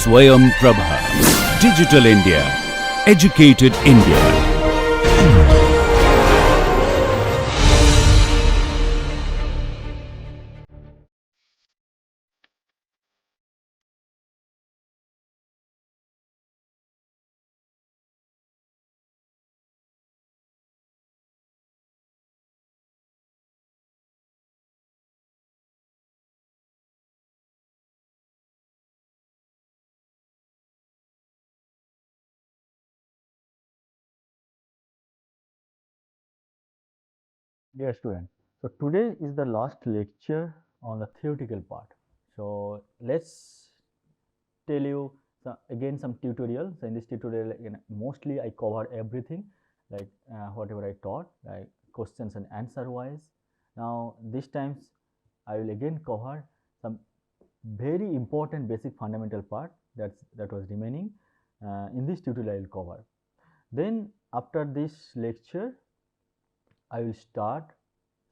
Swayam Prabha. Digital India. Educated India. Dear student, so today is the last lecture on the theoretical part. So let's tell you again some tutorial. So in this tutorial, mostly I cover everything like whatever I taught, like questions and answer wise. Now this times I will again cover some very important basic fundamental part that was remaining. In this tutorial I will cover. Then after this lecture I will start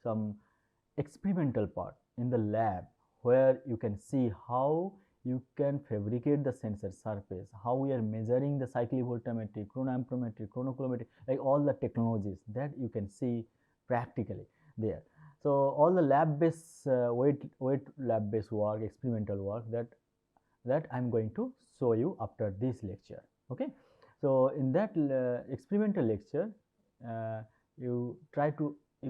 some experimental part in the lab where you can see how you can fabricate the sensor surface, how we are measuring the cyclic voltammetry, chronoamperometry, chronocoulometry, like all the technologies that you can see practically there. So all the lab based weight lab based work, experimental work that I'm going to show you after this lecture. Okay, so in that experimental lecture, you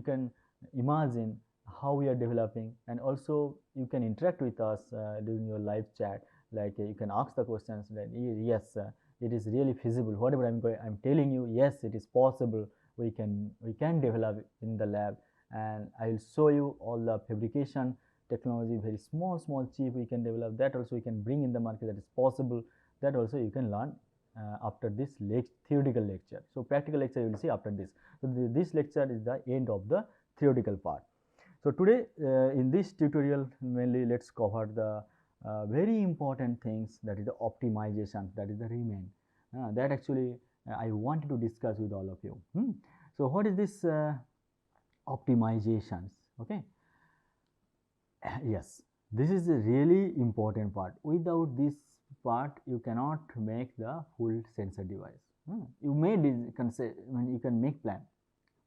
can imagine how we are developing, and also you can interact with us during your live chat. Like you can ask the questions that yes, it is really feasible. Whatever I'm telling you, yes, it is possible. We can develop in the lab, and I will show you all the fabrication technology, very small chip we can develop. That also we can bring in the market. That is possible. That also you can learn after this theoretical lecture. So practical lecture you will see after this. So this lecture is the end of the theoretical part. So today in this tutorial mainly let's cover the very important things, that is the optimization, that is the remain. That actually I wanted to discuss with all of you. So what is this optimizations? Okay. Yes, this is a really important part. Without this part, you cannot make the full sensor device. You may you can make plan.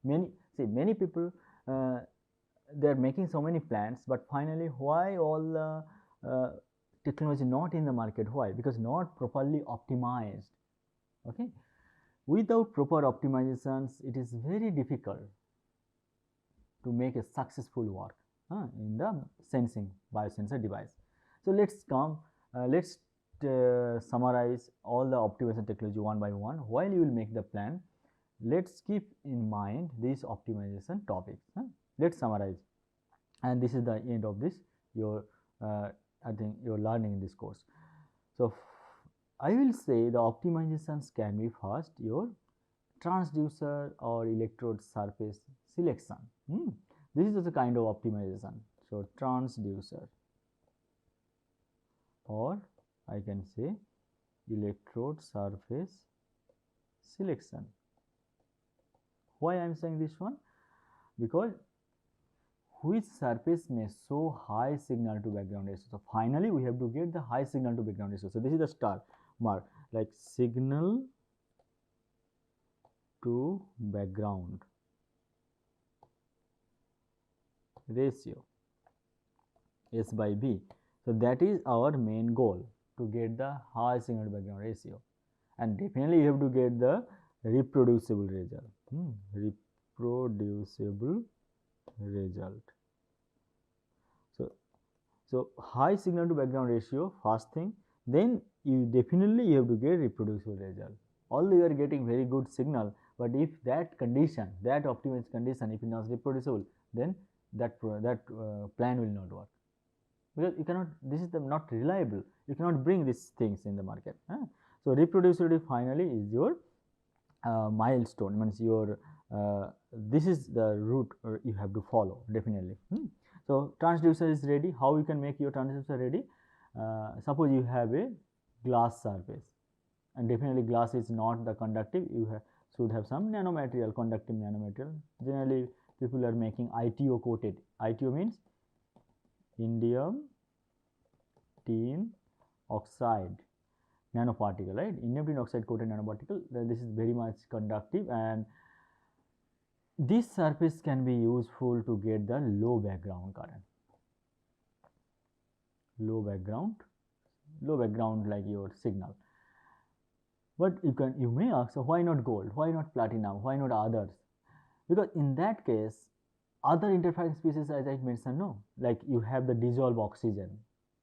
Many people they are making so many plans, but finally, why all the technology not in the market? Why? Because not properly optimized. Okay, without proper optimizations, it is very difficult to make a successful work in the sensing biosensor device. So let's summarize all the optimization technology one by one. While you will make the plan, let's keep in mind these optimization topics. Let's summarize, and this is the end of this your I think your learning in this course. So I will say the optimizations can be first your transducer or electrode surface selection. This is also kind of optimization. So transducer, or I can say electrode surface selection. Why I am saying this one? Because which surface may show high signal to background ratio. So finally we have to get the high signal to background ratio. So this is the star mark, like signal to background ratio, S by B. So that is our main goal, to get the high signal to background ratio, and definitely you have to get the reproducible result. Reproducible result. So high signal to background ratio, first thing. Then you definitely have to get reproducible result. Although you are getting very good signal, but if that condition, that optimized condition, if it is not reproducible, then that plan will not work, because you cannot. This is not reliable. You cannot bring these things in the market. So reproducibility finally is your milestone. Means your this is the route you have to follow definitely. So transducer is ready. How you can make your transducer ready? Suppose you have a glass surface, and definitely glass is not the conductive. You should have some nanomaterial, conductive nanomaterial. Generally people are making ITO coated. ITO means indium tin oxide. nanoparticle, right? Indium tin oxide coated nanoparticle. This is very much conductive, and this surface can be useful to get the low background current. Low background like your signal. But you may ask, so why not gold? Why not platinum? Why not others? Because in that case, other interference species, as I mentioned, no, like you have the dissolved oxygen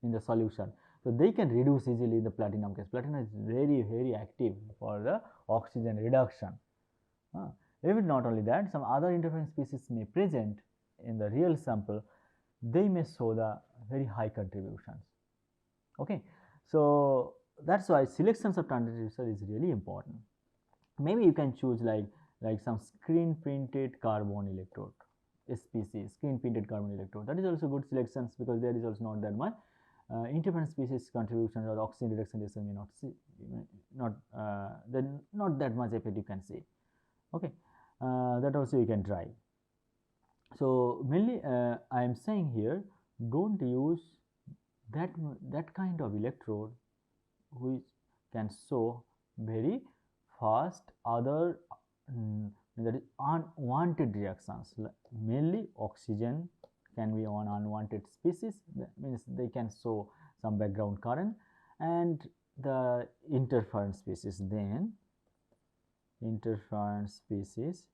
in the solution, so they can reduce easily in the platinum case. Platinum is very active for the oxygen reduction. Even not only that, some other interference species may present in the real sample, they may show the very high contributions. Okay, so that's why selections of transducer is really important. Maybe you can choose like some screen printed carbon electrode, SPC, screen printed carbon electrode. That is also good selections, because there is also not that much interference species contributions or oxygen reduction may not see, then not that much effect you can see. Okay, that also you can try. So mainly I am saying here, don't use that kind of electrode which can show very fast other that is unwanted reactions. Mainly oxygen can be on unwanted species, that means they can show some background current, and the interference species, then interference species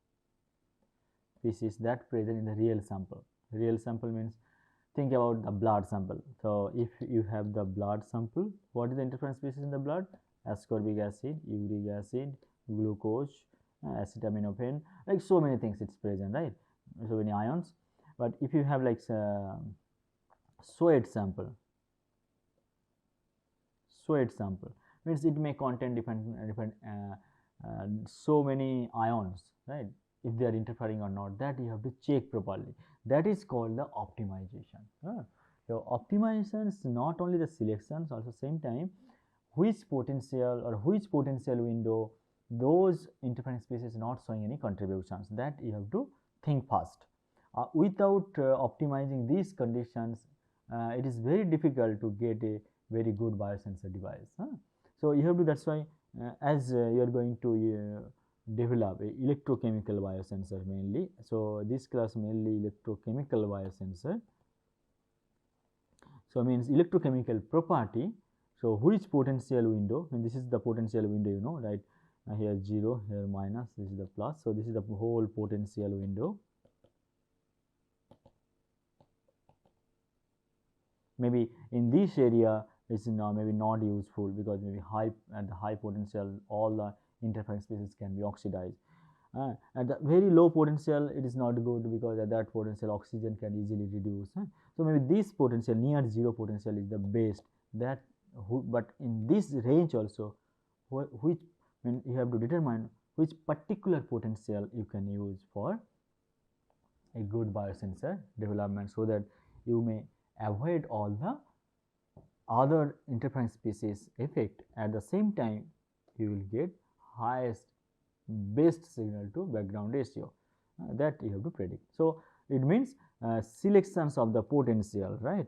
that present in the real sample. Real sample means, think about the blood sample. So if you have the blood sample, what is the interference species in the blood? Ascorbic acid, uric acid, glucose, acetaminophen, like so many things it's present, right? So many ions. But if you have like sweat sample means it may contain different so many ions, right? If they are interfering or not, that you have to check properly. That is called the optimization. So optimization is not only the selections, also same time which potential window those interference species not showing any contributions, that you have to think fast. Without optimizing these conditions, it is very difficult to get a very good biosensor device. So you have to, that's why as you are going to develop a electrochemical biosensor mainly. So this class mainly electrochemical biosensor. So means electrochemical property. So which potential window, and this is the potential window, you know, right? Here 0, here minus, this is the plus. So this is the whole potential window. Maybe in this area is maybe not useful, because maybe at the high potential all the interference species can be oxidized. At the very low potential it is not good, because at that potential oxygen can easily reduce. So maybe this potential, near 0 potential, is the best. That but in this range also, which you have to determine which particular potential you can use for a good biosensor development, so that you may avoid all the other interference species effect. At the same time you will get best signal to background ratio, that you have to predict. So it means selections of the potential, right?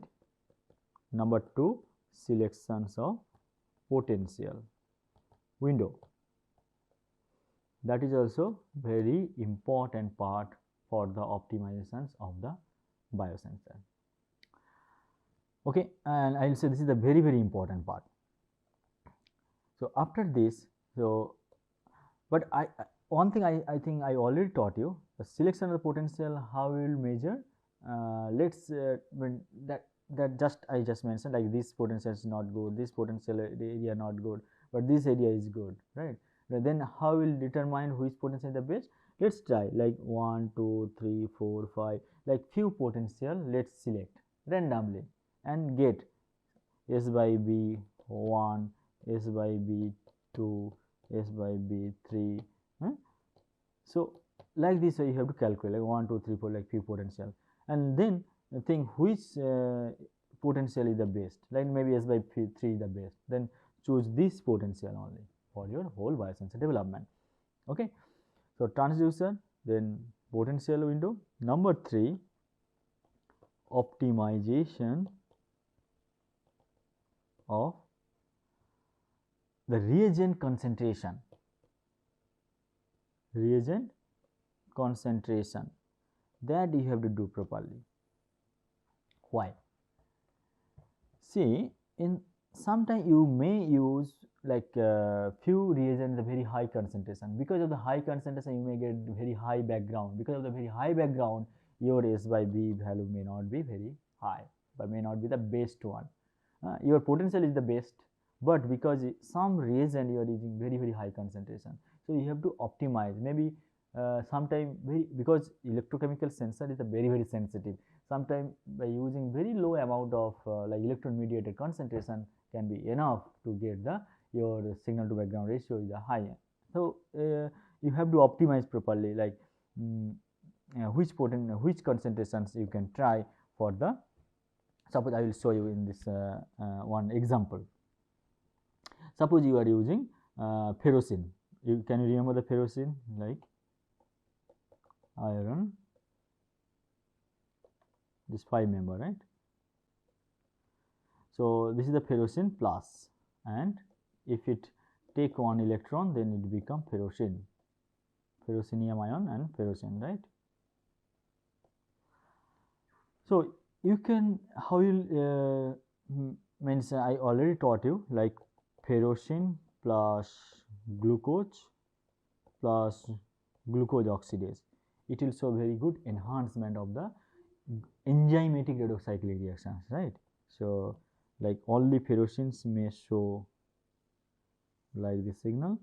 Number 2, selections of potential window. That is also very important part for the optimizations of the biosensor. Okay, and I will say this is the very important part. So after this, so but one thing I think I already taught you, the selection of the potential, how we will measure. Let's when that just I just mentioned, like this potential is not good, this potential area not good, but this area is good, right? Then how will determine which potential is the best? Let's try like 1, 2, 3, 4, 5, like few potential. Let's select randomly and get S by B 1, S by B 2, S by B 3. So like this way you have to calculate like 1, 2, 3, 4, like few potential, and then think which potential is the best. Like maybe S by 3 is the best. Then choose this potential only for your whole biosensor development. Okay. So transducer, then potential window. Number 3, optimization of the reagent concentration, that you have to do properly. Why? See, in sometimes you may use like few reagents a very high concentration. Because of the high concentration, you may get very high background. Because of the very high background, your S by B value may not be very high, but may not be the best one. Your potential is the best, but because some reagent you are using very high concentration, so you have to optimize. Maybe sometime because electrochemical sensor is a very sensitive. Sometimes by using very low amount of like electron mediated concentration can be enough to get the your signal to background ratio is high. So you have to optimize properly, like which concentrations you can try for the. Suppose I will show you in this one example. Suppose you are using ferrocene. Can you remember the ferrocene? Like iron, this 5 member, right? So this is the ferrocene plus, and if it take one electron, then it become ferrocene, ferrocenium ion and ferrocene, right? So you can, how you means I already taught you, like ferrocene plus glucose oxidase, it will show very good enhancement of the enzymatic redoxyclic reactions, right? So like only ferrocenes may show like this signal,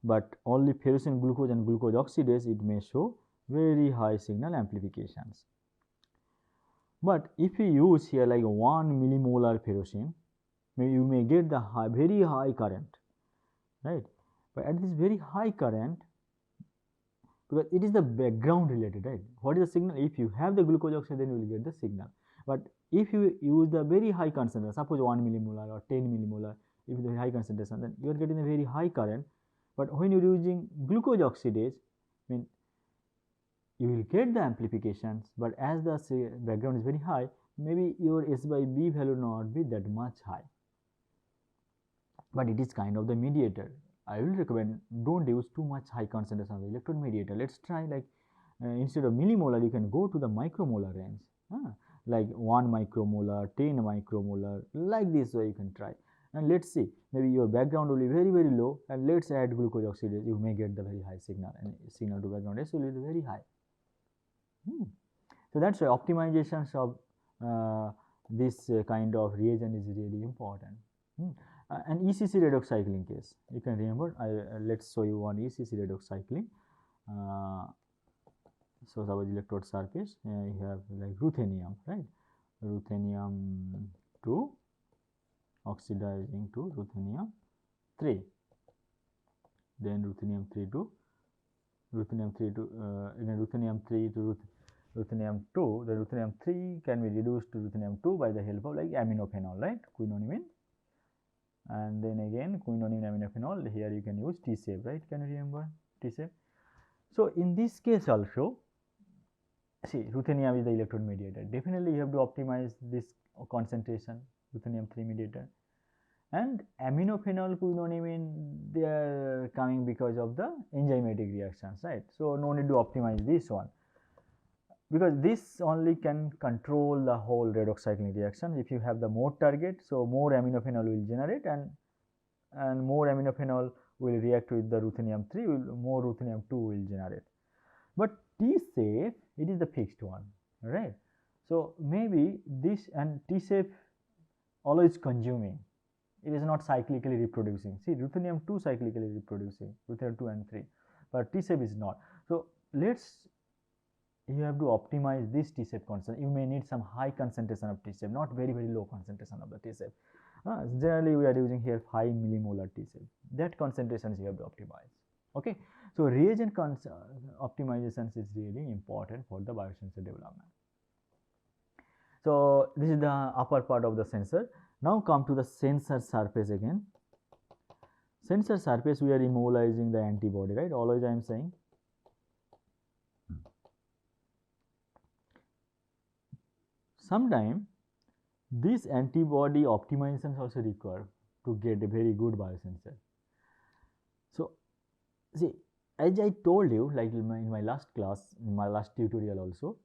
but only ferrocene glucose and glucose oxidase, it may show very high signal amplifications. But if you use here like 1 millimolar ferrocene, you may get the very high current, right? But at this very high current, because it is the background related, right? What is the signal? If you have the glucose oxide, then you will get the signal. But if you use the very high concentration, suppose 1 millimolar or 10 millimolar, if the high concentration, then you are getting a very high current. But when you are using glucose oxidase, you will get the amplifications, but as the background is very high, maybe your S by B value not be that much high. But it is kind of the mediator. I will recommend don't use too much high concentration of the electron mediator. Let's try like instead of millimolar, you can go to the micromolar range, like 1 micromolar, 10 micromolar, like this way you can try. And let's see, maybe your background will be very low, and let's add glucose oxidase, you may get the very high signal, and signal to background ratio will be very high. So that's why optimizations of this kind of reagent is really important. And ECC redox cycling case, you can remember. Let's show you one ECC redox cycling. So suppose electrode surface, you have like ruthenium, right? Ruthenium 2 oxidizing to ruthenium 3, then ruthenium 3 to ruthenium 3 to ruthenium 3 to ruthenium 2. The ruthenium 3 can be reduced to ruthenium 2 by the help of like aminophenol, right? Quinonimine. And then again quinonimine aminophenol, here you can use T-shape, right? Can you remember T-shape? So in this case also, see, ruthenium is the electrode mediator. Definitely you have to optimize this concentration, ruthenium 3 mediator. And aminophenol, quinonimine, they are coming because of the enzymatic reactions, right? So no need to optimize this one, because this only can control the whole redox cycling reaction. If you have the more target, so more aminophenol will generate, and more aminophenol will react with the ruthenium 3, more ruthenium 2 will generate. But T-shape, it is the fixed one, right? So maybe this, and T-shape always consuming, it is not cyclically reproducing. See, ruthenium 2 cyclically reproducing, ruthenium 2 and 3, but T-shape is not. So you have to optimize this T-shape concentration. You may need some high concentration of T-shape, not very low concentration of the T-shape. Generally we are using here 5 millimolar T-shape. That concentrations you have to optimize. Okay, so reagent optimizations is really important for the biosensor development. So this is the upper part of the sensor. Now come to the sensor surface again. Sensor surface, we are immobilizing the antibody, right? Always I am saying. Sometimes this antibody optimization is also required to get a very good biosensor. see, as I told you, like in my last class, in my last tutorial also,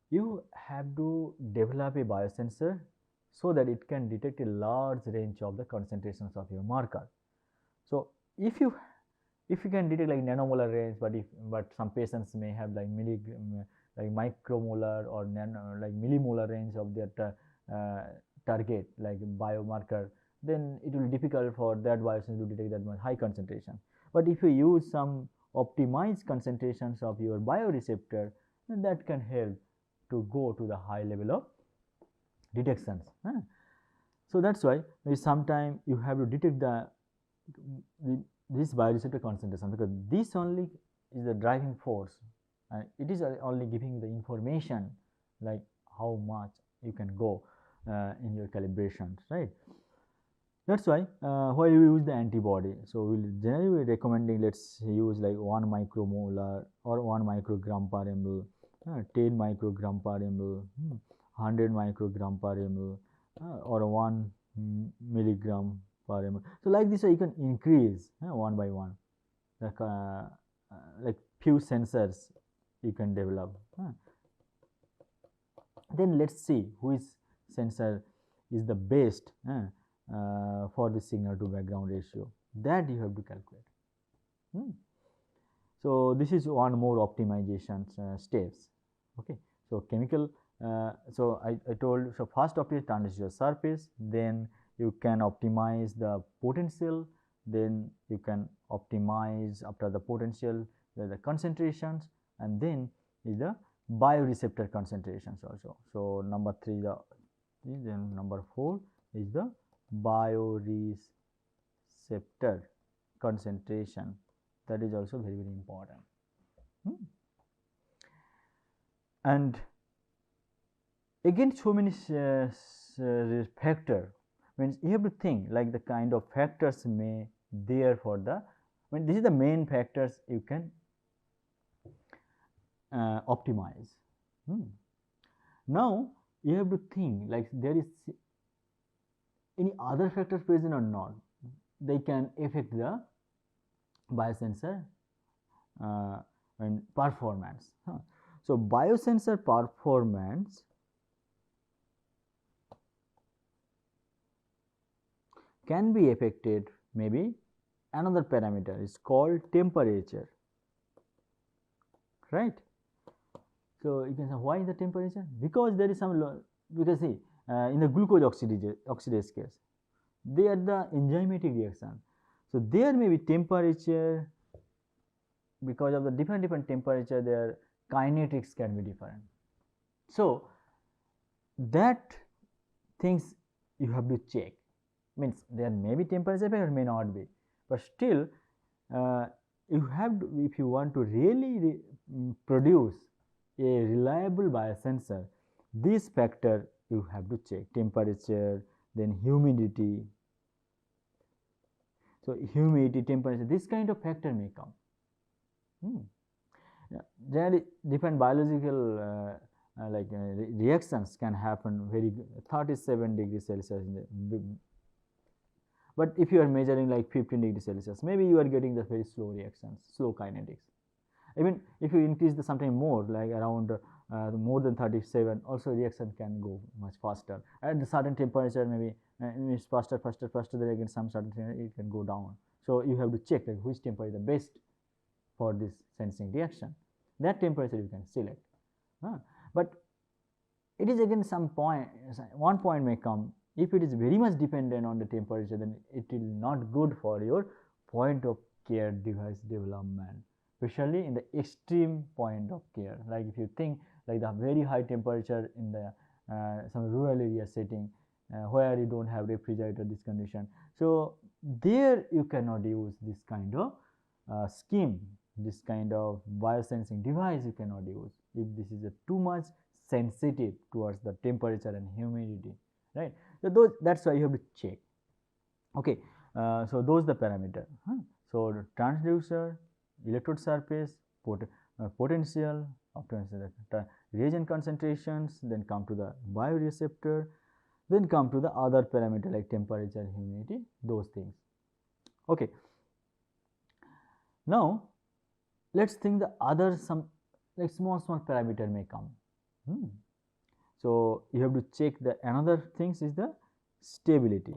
you have to develop a biosensor so that it can detect a large range of the concentrations of your marker. So if you can detect like nanomolar range, but some patients may have like like micromolar or like millimolar range of their target like biomarker, then it will be difficult for that biosensor to detect that much high concentration. But if you use some optimized concentrations of your bioreceptor, then that can help to go to the high level of detections. So that's why sometimes you have to detect this bioreceptor concentration, because this only is the driving force, and it is only giving the information like how much you can go in your calibrations, right? That's why while you use the antibody, so we'll generally be recommending, let's use like 1 micromolar or 1 microgram per ml, 10 microgram per ml, 100 microgram per ml, or 1 milligram per ml. So like this way you can increase one by one, like few sensors you can develop. Then let's see which sensor is the best for the signal to background ratio, that you have to calculate. So this is one more optimization steps. Okay, so chemical, so I told, so first optimize transducer surface, then you can optimize the potential, then you can optimize after the potential the concentrations, and then is the bioreceptor concentrations also. So number 3 then number 4 is the bioreceptor concentration, that is also very important. And again, so many factor, means you have to think like the kind of factors may there for the, this is the main factors you can optimize. Now you have to think like there is any other factors present or not, they can affect the biosensor and performance. So biosensor performance can be affected, maybe another parameter is called temperature, right? So you can say, why the temperature? Because there is some because see, in the glucose oxidase case, they are the enzymatic reaction, so there may be temperature, because of the different temperature their kinetics can be different. So that things you have to check, means there may be temperature effect or may not be, but still you have to, if you want to really produce a reliable biosensor, this factor you have to check, temperature, then humidity. So humidity, temperature, this kind of factor may come. Generally different biological reactions can happen very 37 degrees Celsius in the, but if you are measuring like 15 degrees Celsius, maybe you are getting the very slow reactions, slow kinetics. Even if you increase the something more, like around more than 37, also reaction can go much faster. At the certain temperature, maybe it's faster, then again some certain it can go down. So you have to check like which temperature is the best for this sensing reaction. That temperature you can select. But it is again some point, one point may come, if it is very much dependent on the temperature, then it will not good for your point of care device development, especially in the extreme point of care. Like if you think like the very high temperature in the some rural area setting where you don't have refrigerator, this condition, so there you cannot use this kind of scheme, this kind of biosensing device you cannot use if this is too much sensitive towards the temperature and humidity, right? So that's why you have to check. Okay, so those the parameter. So transducer, electrode surface, potential, optimize the reagent concentrations, then come to the bioreceptor, then come to the other parameter like temperature, humidity, those things. Okay. Now let's think the other some like small parameter may come. So you have to check the another things is the stability.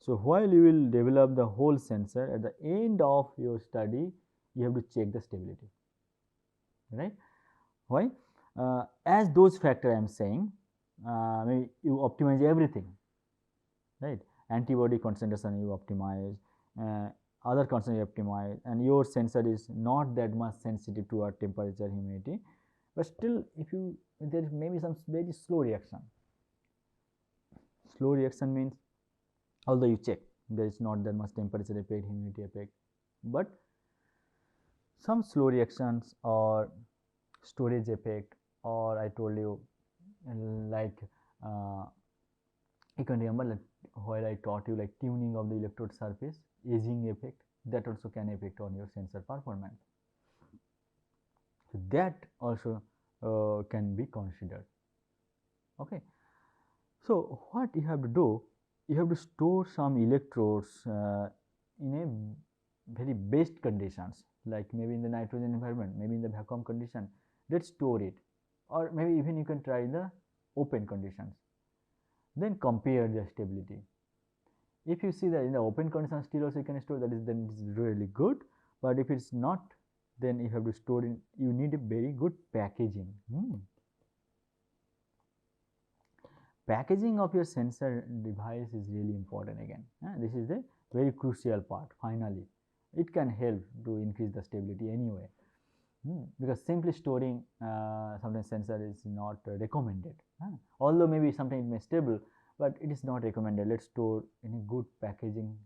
So while you will develop the whole sensor, at the end of your study you have to check the stability, right? Why? As those factor I am saying, maybe you optimize everything, right? Antibody concentration you optimize, other concentration you optimize, and your sensor is not that much sensitive to our temperature, humidity, but still if you there may be some very slow reaction. Slow reaction means although you check there is not that much temperature effect, humidity effect, but some slow reactions or storage effect, or I told you like you can remember like where I taught you like tuning of the electrode surface, aging effect, that also can affect on your sensor performance. So that also can be considered. Okay. So what you have to do, you have to store some electrodes in a very best conditions, like maybe in the nitrogen environment, maybe in the vacuum condition. Let's store it, or maybe even you can try the open conditions. Then compare the stability. If you see that in the open conditions still also you can store, that is then it is really good. But if it's not, then you have to store in. You need a very good packaging. Packaging of your sensor device is really important again. This is the very crucial part. Finally, it can help to increase the stability anyway. Because simply storing sometimes sensor is not recommended. Although maybe sometimes it may stable, but it is not recommended. Let's store in a good packaging.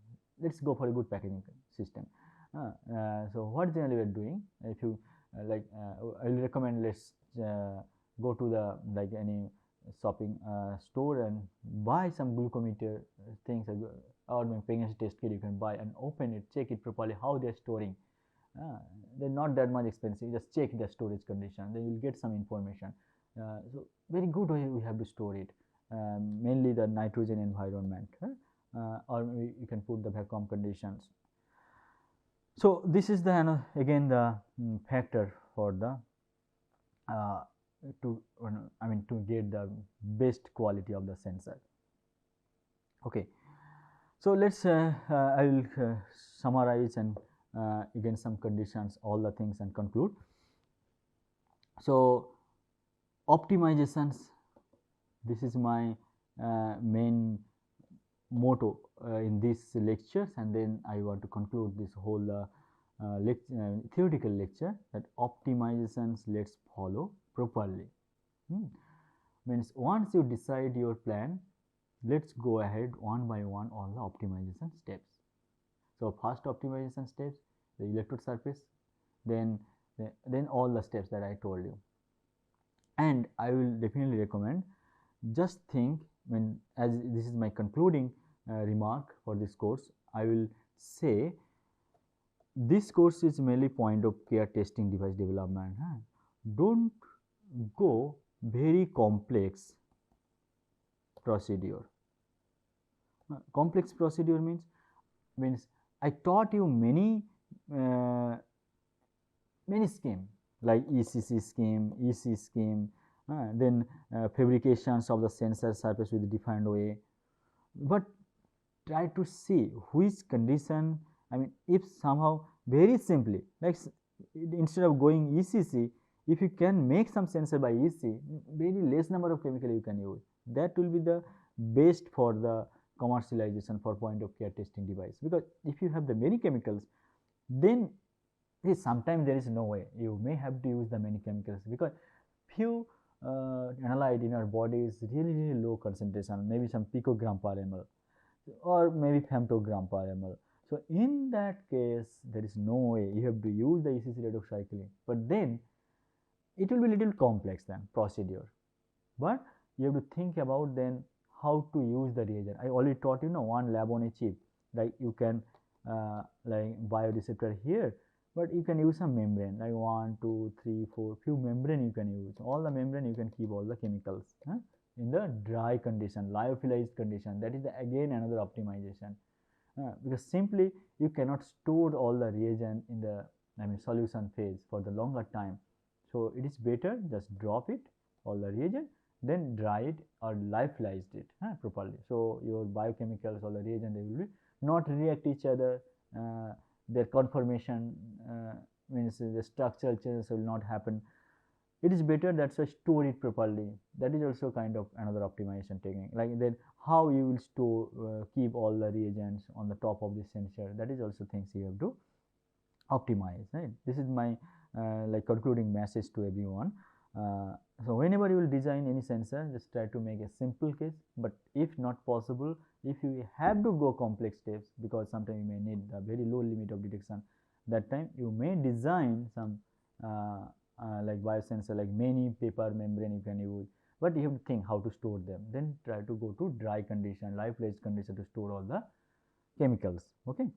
Let's go for a good packaging system. So what generally we are doing, if you like, I will recommend let's go to the like any shopping store and buy some glucometer things, or pregnancy test kit you can buy and open it, check it properly how they are storing. They're not that much expensive, just check the storage condition, then you will get some information. So very good way we have to store it, mainly the nitrogen environment, or maybe you can put the vacuum conditions. So this is the again the factor for the to get the best quality of the sensor. Okay, so let's I will summarize and again some conditions, all the things, and conclude. So optimizations, this is my main motto in these lectures, and then I want to conclude this whole theoretical lecture, that optimizations let's follow properly. Means once you decide your plan, let's go ahead one by one all the optimization steps. So first optimization steps, the electrode surface, then all the steps that I told you. And I will definitely recommend, just think, when as this is my concluding remark for this course, I will say this course is mainly point of care testing device development. Don't go very complex procedure. Complex procedure means I taught you many scheme like ECC scheme, EC scheme, then fabrications of the sensor surface with a defined way, but try to see which condition, if somehow very simply, like instead of going ECC, if you can make some sensor by EC, very less number of chemical you can use, that will be the best for the commercialization for point of care testing device. Because if you have the many chemicals, then sometimes there is no way, you may have to use the many chemicals, because few analyte in our body is really low concentration, maybe some picogram per ml or maybe femtogram per ml. So in that case, there is no way, you have to use the ECC redox cycling, but then it will be little complex then procedure. But you have to think about then how to use the reagent. I already taught you, one lab on a chip, like you can like bioreceptor here, but you can use some membrane, like 1, 2, 3, 4, few membrane you can use. All the membrane you can keep all the chemicals in the dry condition, lyophilized condition. That is again another optimization. because simply you cannot store all the reagent in the solution phase for the longer time. So it is better just drop it all the reagent, then dry it or lyophilized it properly. So your biochemicals or the reagent, they will be not react each other, their conformation means the structural changes will not happen. It is better, that's why store it properly. That is also kind of another optimization technique. Like then how you will store keep all the reagents on the top of the sensor, that is also things you have to optimize, right? This is my like concluding message to everyone. So whenever you will design any sensor, just try to make a simple case, but if not possible, if you have to go complex steps, because sometimes you may need a very low limit of detection, that time you may design some like biosensor, like many paper membrane you can use, but you have to think how to store them. Then try to go to dry condition, lyophilized condition to store all the chemicals. Okay,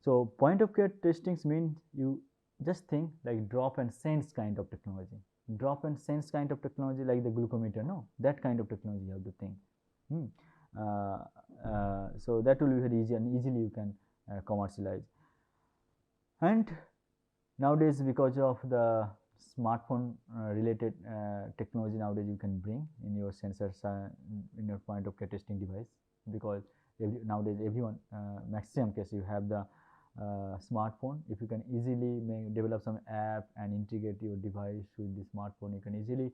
so point of care testings means you just think like drop and sense kind of technology. Drop and sense kind of technology, like the glucometer, no, that kind of technology you have to think. So that will be very easy, and easily you can commercialize. And nowadays, because of the smartphone related technology, nowadays you can bring in your sensors in your point of care testing device, because nowadays everyone maximum case you have the smartphone. If you can easily develop some app and integrate your device with the smartphone, you can easily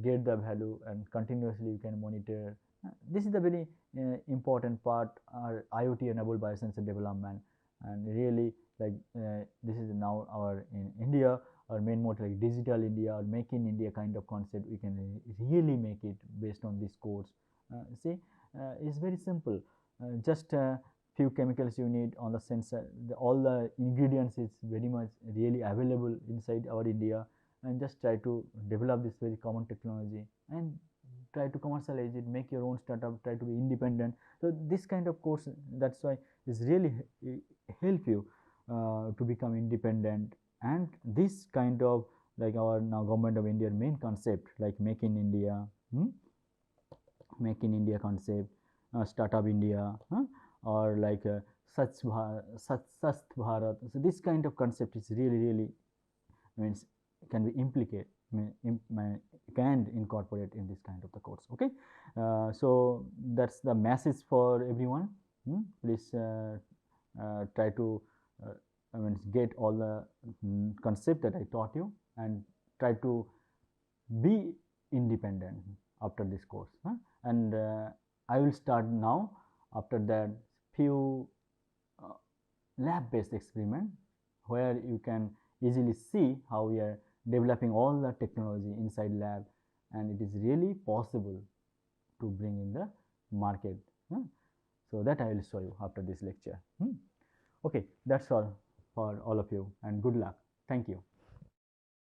get the value and continuously you can monitor. This is the very important part, IoT enabled biosensor development, and really like this is now our in India, our main motto like digital India or make in India kind of concept. We can really make it based on this course. See, it's very simple. Just few chemicals you need on the sensor, all the ingredients is very much really available inside our India, and just try to develop this very common technology and try to commercialize it, make your own startup, try to be independent. So this kind of course, that's why is really help you to become independent. And this kind of like our now government of India main concept like make in India, make in India concept, startup India, or like Swachh Bharat. So this kind of concept is really means can be implicate, can incorporate in this kind of the course. Okay, so that's the message for everyone. Please try to get all the concept that I taught you, and try to be independent after this course. And I will start now. After that, few lab based experiment where you can easily see how we are developing all the technology inside lab, and it is really possible to bring in the market. So that I will show you after this lecture. Okay, that's all for all of you, and good luck. Thank you.